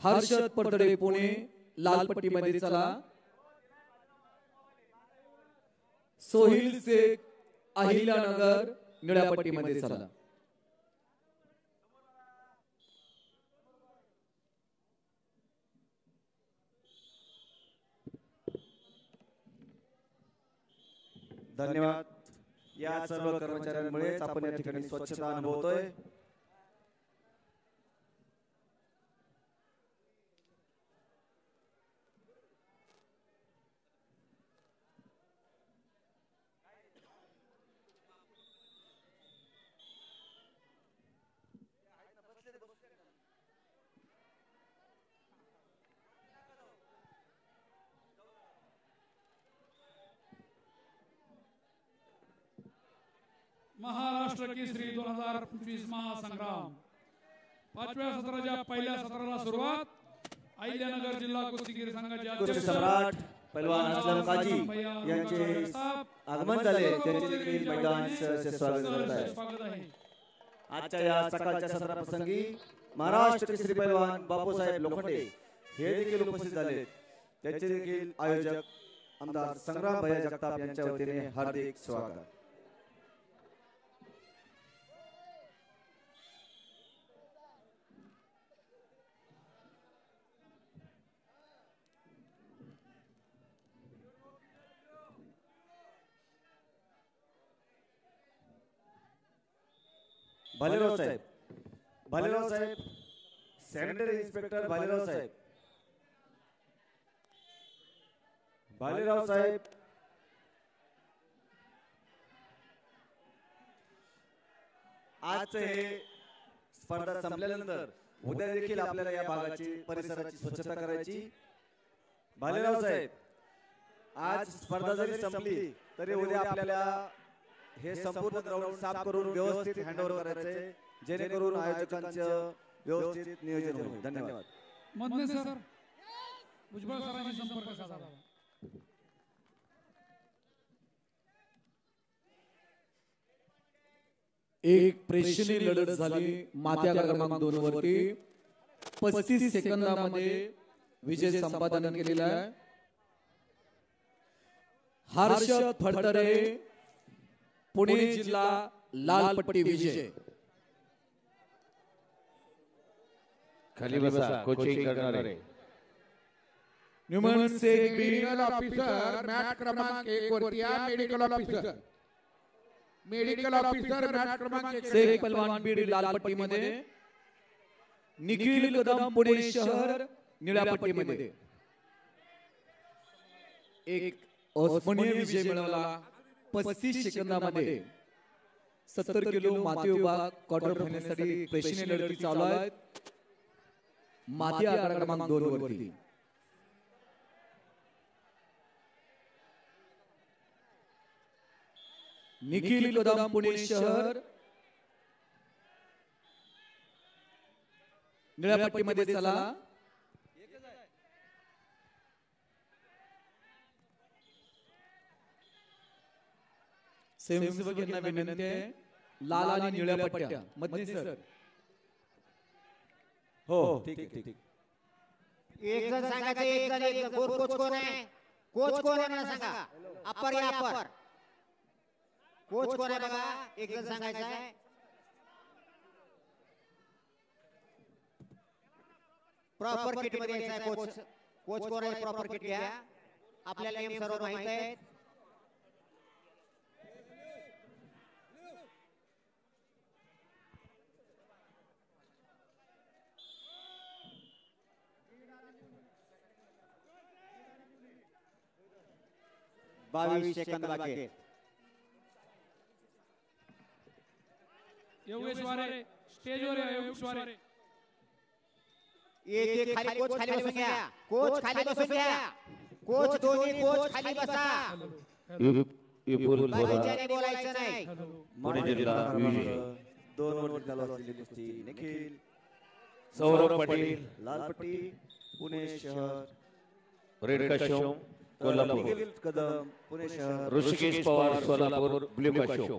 हर्षद पडतडे पुणे लाल पट्टीमध्ये चला। सोहिल शेख अहिल्यानगर निळ्या पट्टीमध्ये चला। धन्यवाद। या सर्व कर्मचाऱ्यांमुळेच आपण या ठिकाणी स्वच्छता अनुभवतोय। महाराष्ट्र केसरी 2025 महासंग्राम 5व्या सत्राच्या पहिल्या सत्राला सुरुवात। अहिल्यानगर जिल्हा कुस्तीगीर संघाचे कुस्ती सम्राट पैलवान असलम काजी यांचे आगमन झाले, त्यांचे देखील मैदानात स्वागत आहे। आजच्या या सकाळच्या सत्राप्रसंगी महाराष्ट्र केसरी पैलवान बापूसाहेब लोखंडे हे देखील उपस्थित झाले, त्यांचे देखील आयोजक आमदार संग्राम भैया जगताप यांच्या वतीने हार्दिक स्वागत। भालेराव साहेब, सॅनिटरी इन्स्पेक्टर भालेराव साहेब, आजचे हे स्पर्धा संपल्यानंतर उद्या देखील आपल्याला या भागाची परिसराची स्वच्छता करायची। भालेराव साहेब, आज स्पर्धा जरी संपली तरी उद्या आपल्याला हे संपूर्ण ग्राउंड साफ करून व्यवस्थित हँडओव्हर करायचे, जेणेकरून आयोजकांचं व्यवस्थित नियोजन होईल। धन्यवाद। मधने सर भुजबळ सरांनी संपर्क साधावा। एक प्रेक्षणीय लढत झाली मात्या क्रमांक 2 वरती 35 सेकंदामध्ये विजय संपादन केलेला आहे। हर्षद फडतरे पुणे जिल्हा लाल पट्टी विजय। खाली बसा, कोचिंग करणारे Numan Shaikh medical officer match क्रमांक 1 वरती मेडिकल ऑफिसर मॅच क्रमांक 1 शेख पहलवान बीड लाल पट्टीमध्ये, निखिल कदम पुणे शहर निळ्या पट्टीमध्ये। एक अस्मरणीय विजय मिळवला 35 सेकंदामध्ये। 70 किलो माती विभाग क्वार्टर फायनल साठी प्रेक्षणीय लढती चालू आहेत माती आखाडा क्रमांक 2 वरती। निखिल कदम पुणे शहर निळ्या पट्टीमध्ये चला। स्वयंसेवक यांना विनंती आहे, लाल आणि निळ्या पट्ट्या मधने सर। हो ठीक आहे। एक जण सांगायचं, एक जण कोच कोण आहे? कोच कोण आहे मला सांगा। अपर या अपर कोच कोण आहे बघा, एक जण सांगायचं आहे। प्रॉपर किट मध्ये यायचा कोच कोण आहे? प्रॉपर किट घ्या, आपल्याला नियम सर्व माहित आहेत। बावीस सेकंद बाकी आहेत। योगेश्वरे स्टेजवर या, योगेश्वरे एक खाली कोच खाली बसून घ्या, कोच खाली बसून घ्या, कोच दोन्ही कोच खाली बसा। बोलायचं नाही। पुणे जिल्हा विजय 2 वर झालेली कुस्ती निखिल सौरभ पाटील लाल पट्टी पुणे शहर, रेड कशम कोल्हापूर, निखिल कदम पुणे शहर, ऋषिकेश पवार सोलापूर ब्लू कशम।